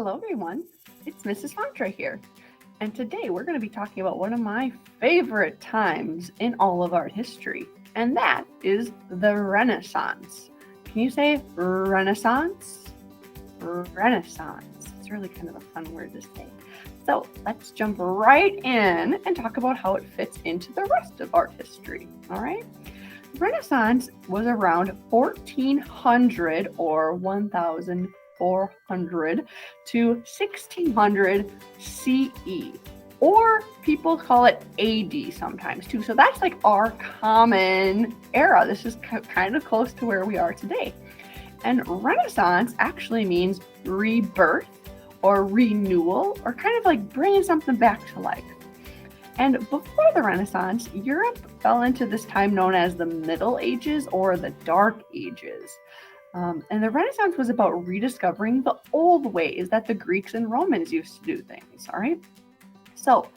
Hello, everyone. It's Mrs. Fontre here. And today we're going to be talking about one of my favorite times in all of art history, and that is the Renaissance. Can you say Renaissance? Renaissance. It's really kind of a fun word to say. So let's jump right in and talk about how it fits into the rest of art history. All right. Renaissance was around 1400 or 1400 to 1600 CE, or people call it AD sometimes too. So that's like our common era. This is kind of close to where we are today. And Renaissance actually means rebirth or renewal, or kind of like bringing something back to life. And before the Renaissance, Europe fell into this time known as the Middle Ages or the Dark Ages. And the Renaissance was about rediscovering the old ways that the Greeks and Romans used to do things, all right? So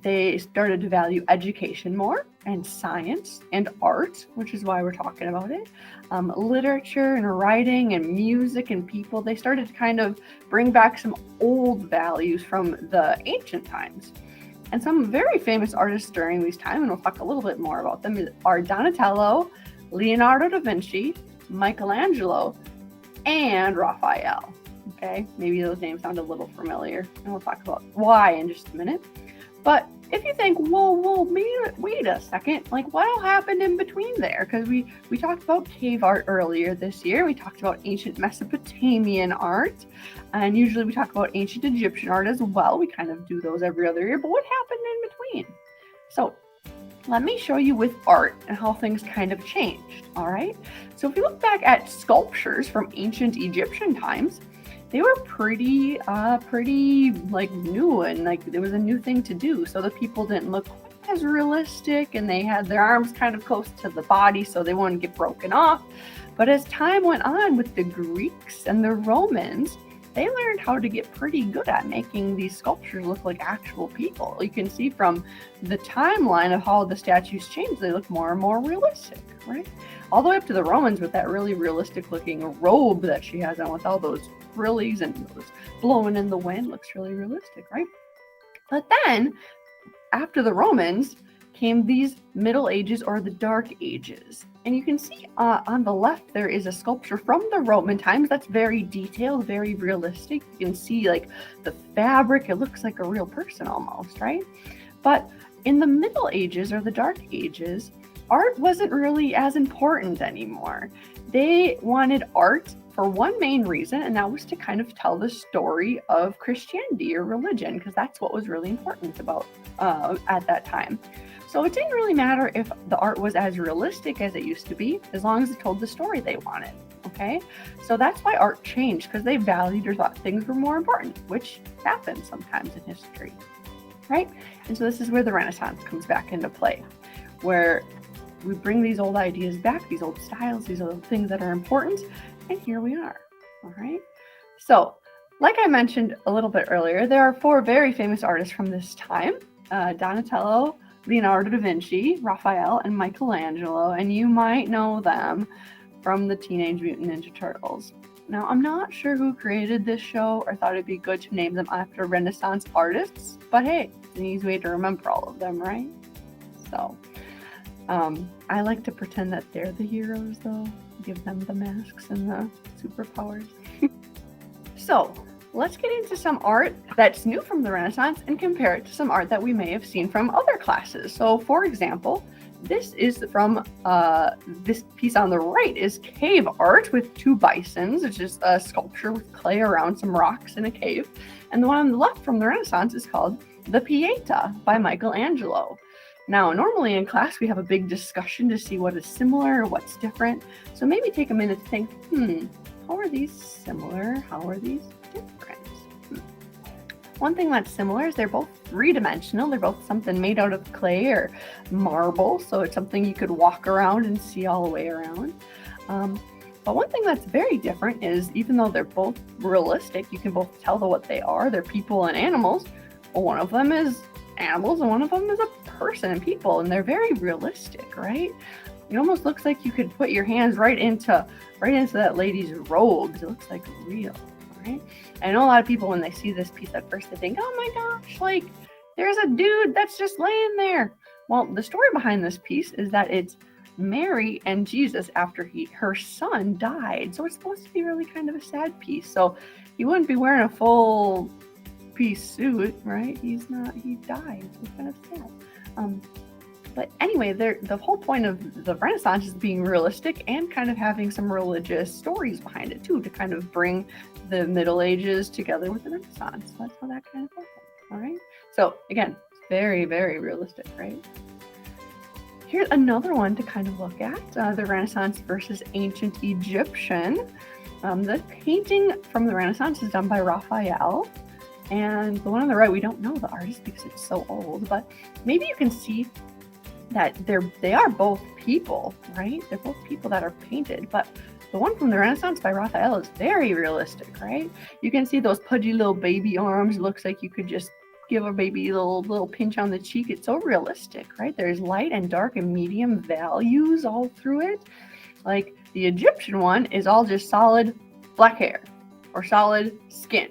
they started to value education more, and science and art, which is why we're talking about it. Literature and writing and music and people, they started to kind of bring back some old values from the ancient times. And some very famous artists during these times, and we'll talk a little bit more about them, are Donatello, Leonardo da Vinci, Michelangelo, and Raphael. Okay, maybe those names sound a little familiar, and we'll talk about why in just a minute. But if you think, whoa, wait a second, like what all happened in between there? Because we talked about cave art earlier this year. We talked about ancient Mesopotamian art, and usually we talk about ancient Egyptian art as well. We kind of do those every other year, but what happened in between? So let me show you with art and how things kind of changed, all right? So if you look back at sculptures from ancient Egyptian times, they were pretty like new, and like there was a new thing to do. So the people didn't look quite as realistic, and they had their arms kind of close to the body so they wouldn't get broken off. But as time went on with the Greeks and the Romans, they learned how to get pretty good at making these sculptures look like actual people. You can see from the timeline of how the statues changed, they look more and more realistic, right? All the way up to the Romans with that really realistic looking robe that she has on with all those frillies and those blowing in the wind. Looks really realistic, right? But then after the Romans came these Middle Ages or the Dark Ages. And you can see on the left, there is a sculpture from the Roman times that's very detailed, very realistic. You can see like the fabric, it looks like a real person almost, right? But in the Middle Ages or the Dark Ages, art wasn't really as important anymore. They wanted art for one main reason, and that was to kind of tell the story of Christianity or religion, because that's what was really important about at that time. So it didn't really matter if the art was as realistic as it used to be, as long as it told the story they wanted, okay? So that's why art changed, because they valued or thought things were more important, which happens sometimes in history, right? And so this is where the Renaissance comes back into play, where we bring these old ideas back, these old styles, these old things that are important, and here we are, all right? So, like I mentioned a little bit earlier, there are four very famous artists from this time, Donatello, Leonardo da Vinci, Raphael, and Michelangelo, and you might know them from the Teenage Mutant Ninja Turtles. Now, I'm not sure who created this show or thought it'd be good to name them after Renaissance artists, but hey, it's an easy way to remember all of them, right? So, I like to pretend that they're the heroes, though. Give them the masks and the superpowers. So, let's get into some art that's new from the Renaissance and compare it to some art that we may have seen from other classes. So, for example, this is from this piece on the right is cave art with two bisons, which is a sculpture with clay around some rocks in a cave. And the one on the left from the Renaissance is called the Pieta by Michelangelo. Now, normally in class, we have a big discussion to see what is similar or what's different. So maybe take a minute to think, how are these similar? How are these different? One thing that's similar is they're both three-dimensional. They're both something made out of clay or marble. So it's something you could walk around and see all the way around. But one thing that's very different is even though they're both realistic, you can both tell what they are. They're people and animals. Well, one of them is animals and one of them is a person and people, and they're very realistic, right? It almost looks like you could put your hands right into that lady's robes. It looks like real, right? I know a lot of people, when they see this piece at first, they think, oh my gosh, like there's a dude that's just laying there. Well, the story behind this piece is that it's Mary and Jesus after her son died. So it's supposed to be really kind of a sad piece. So he wouldn't be wearing a full piece suit, right? He died. So it's kind of sad. But anyway, the whole point of the Renaissance is being realistic and kind of having some religious stories behind it too, to kind of bring the Middle Ages together with the Renaissance. So that's how that kind of happened. All right. So again, very, very realistic, right? Here's another one to kind of look at, the Renaissance versus ancient Egyptian. The painting from the Renaissance is done by Raphael. And the one on the right, we don't know the artist because it's so old, but maybe you can see that they are both people, right? They're both people that are painted, but the one from the Renaissance by Raphael is very realistic, right? You can see those pudgy little baby arms. It looks like you could just give a baby a little pinch on the cheek. It's so realistic, right? There's light and dark and medium values all through it. Like the Egyptian one is all just solid black hair or solid skin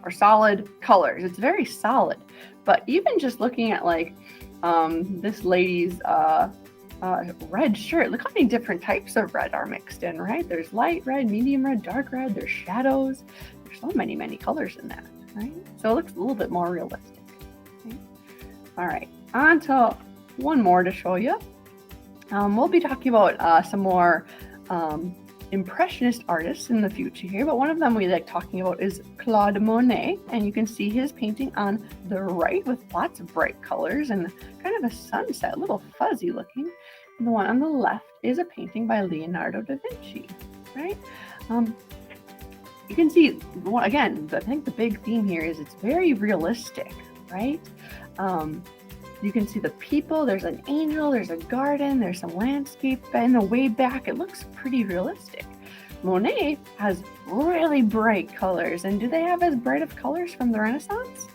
or solid colors. It's very solid. But even just looking at like this lady's red shirt, look how many different types of red are mixed in, right? There's light red, medium red, dark red, there's shadows. There's so many colors in that, right? So it looks a little bit more realistic. Okay? All right, on to one more to show you. We'll be talking about some more Impressionist artists in the future here, but one of them we like talking about is Claude Monet, and you can see his painting on the right with lots of bright colors and kind of a sunset, a little fuzzy looking. And the one on the left is a painting by Leonardo da Vinci, right? You can see, again, I think the big theme here is it's very realistic, right? You can see the people, there's an angel, there's a garden, there's some landscape in the way back. It looks pretty realistic. Monet has really bright colors. And do they have as bright of colors from the Renaissance?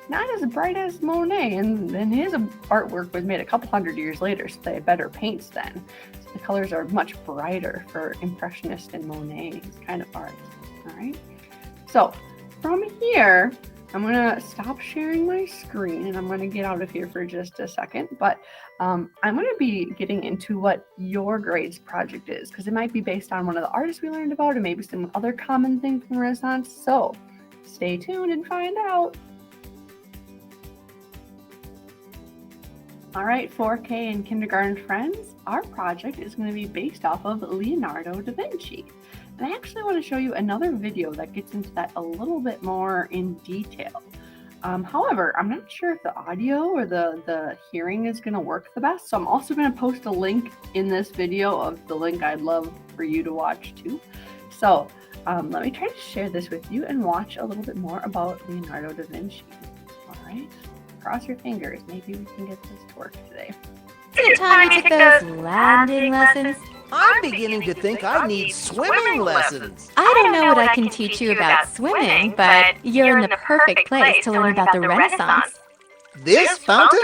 Not as bright as Monet. And his artwork was made a couple hundred years later, so they had better paints then. So the colors are much brighter for Impressionist and Monet's kind of art. All right. So from here, I'm going to stop sharing my screen and I'm going to get out of here for just a second, but I'm going to be getting into what your grades project is, because it might be based on one of the artists we learned about and maybe some other common thing from Renaissance. So stay tuned and find out. All right, 4K and kindergarten friends, our project is going to be based off of Leonardo da Vinci. And I actually want to show you another video that gets into that a little bit more in detail. However, I'm not sure if the audio or the hearing is going to work the best. So I'm also going to post a link in this video of the link I'd love for you to watch too. So let me try to share this with you and watch a little bit more about Leonardo da Vinci. All right, cross your fingers. Maybe we can get this to work today. Is it time to take those landing lessons? I'm beginning to think I need swimming lessons. I don't know what I can teach you about swimming, but you're in the perfect place to learn about the Renaissance. This fountain?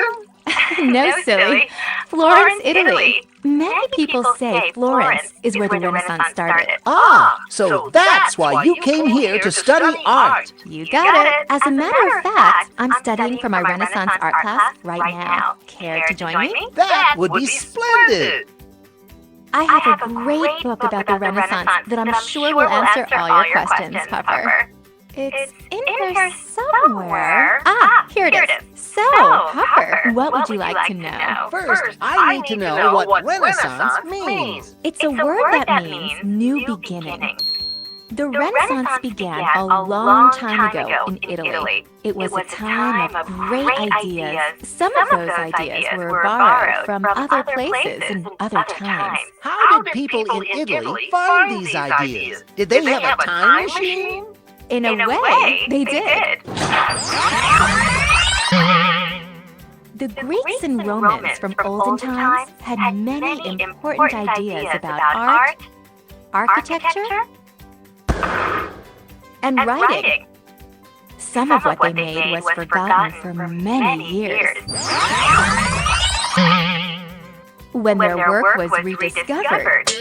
No, silly. Florence, Italy. Many people say Florence is where the Renaissance started. Ah, so that's why you came here to study art. You got it. As a matter of fact, I'm studying for my Renaissance art class right now. Care to join me? That would be splendid. I have a great book about the Renaissance that I'm sure will answer all your questions, Puffer. It's in here somewhere. Ah, here it is. So, Puffer, what would you like to know? First, I need to know what Renaissance means. It's a word that means new beginning. The Renaissance began a long time ago in Italy. It was a time of great ideas. Some of those ideas were borrowed from other places and other times. How did people in Italy find these ideas? Did they have a time machine? In a way, they did. The Greeks and Romans from olden times had many important ideas about art, architecture, and writing. Some of what they made was forgotten for many years. When their work was rediscovered,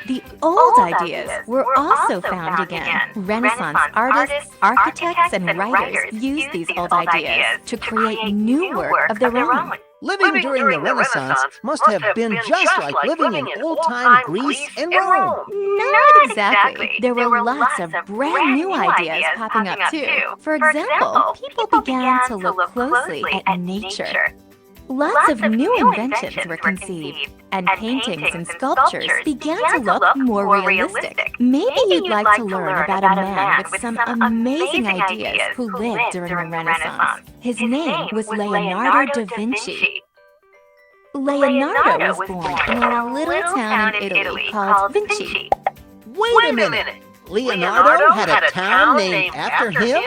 the old ideas were also found again. Renaissance artists, architects, and writers used these old ideas to create new work of their own. Living during the Renaissance must have been just like living in old-time Greece and Rome. Not exactly. There were lots of brand new ideas popping up too. For example, people began to look closely at nature. Lots of new inventions were conceived, and paintings and sculptures began to look more realistic. Maybe you'd like to learn about a man with some amazing ideas who lived during the Renaissance. His name was Leonardo da Vinci. Leonardo was born in a little town in Italy called Vinci. Wait a minute! Leonardo had a town named after him?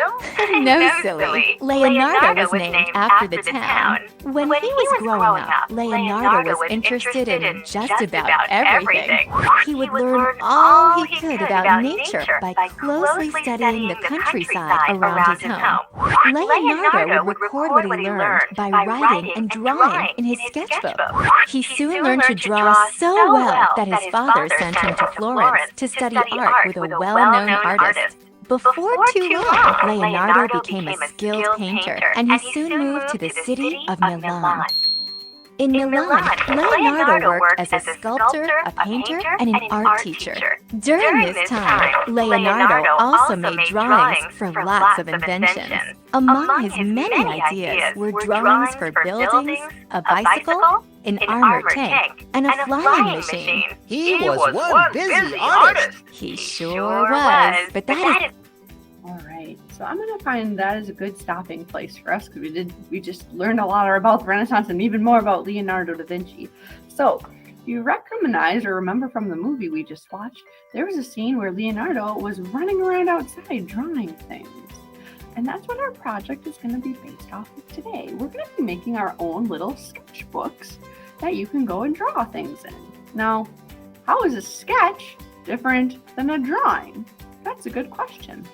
No, silly. Leonardo was named after the town. When he was growing up, Leonardo was interested in just about everything. He would learn all he could about nature by closely studying the countryside around his home. Leonardo would record what he learned by writing and drawing in his sketchbook. He soon learned to draw so well that his father sent him to Florence to study art with a well-known artist. Before too long, Leonardo became a skilled painter, and he soon moved to the city of Milan. In Milan, Leonardo worked as a sculptor, a painter, and an art teacher. During this time, Leonardo also made drawings for lots of inventions. Among his many ideas were drawings for buildings, a bicycle, an armored tank, and a flying machine. He was one busy artist. He sure was, but that is... All right, so I'm going to find that is a good stopping place for us because we just learned a lot about the Renaissance and even more about Leonardo da Vinci. So you recognize or remember from the movie we just watched, there was a scene where Leonardo was running around outside drawing things. And that's what our project is going to be based off of today. We're going to be making our own little sketchbooks that you can go and draw things in. Now, how is a sketch different than a drawing? That's a good question.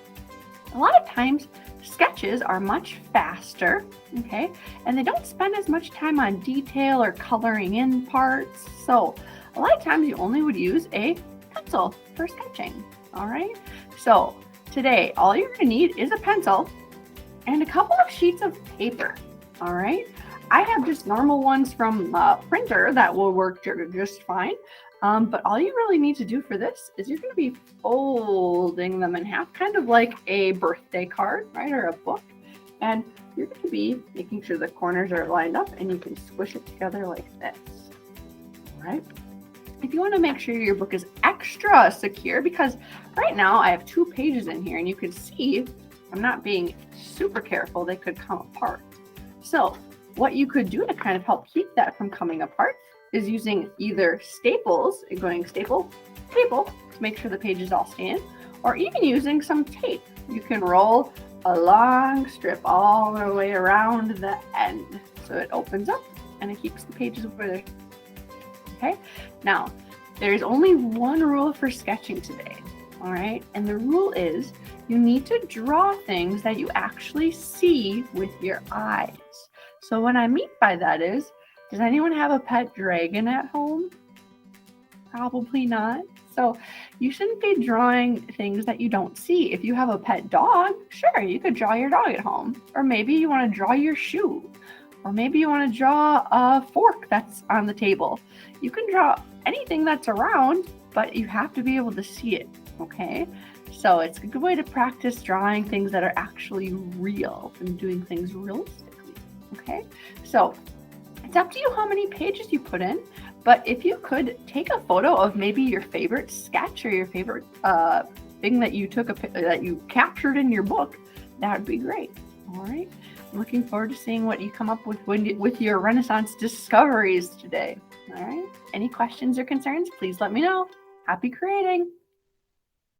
A lot of times, sketches are much faster, okay? And they don't spend as much time on detail or coloring in parts. So a lot of times you only would use a pencil for sketching, all right? So today, all you're gonna need is a pencil and a couple of sheets of paper, all right? I have just normal ones from a printer that will work just fine. But all you really need to do for this is you're going to be folding them in half, kind of like a birthday card, right, or a book. And you're going to be making sure the corners are lined up and you can squish it together like this, all right? If you want to make sure your book is extra secure, because right now I have 2 pages in here and you can see I'm not being super careful, they could come apart. So what you could do to kind of help keep that from coming apart is using either staples, going staple to make sure the pages all stay in, or even using some tape. You can roll a long strip all the way around the end so it opens up and it keeps the pages over there. Okay, now there's only one rule for sketching today, all right? And the rule is you need to draw things that you actually see with your eyes. So what I mean by that is, does anyone have a pet dragon at home? Probably not. So you shouldn't be drawing things that you don't see. If you have a pet dog, sure, you could draw your dog at home. Or maybe you want to draw your shoe. Or maybe you want to draw a fork that's on the table. You can draw anything that's around, but you have to be able to see it, okay? So it's a good way to practice drawing things that are actually real and doing things realistically, okay? So it's up to you how many pages you put in, but if you could take a photo of maybe your favorite sketch or your favorite thing that you took that you captured in your book, that would be great. All right. I'm looking forward to seeing what you come up with your Renaissance discoveries today. All right. Any questions or concerns, please let me know. Happy creating.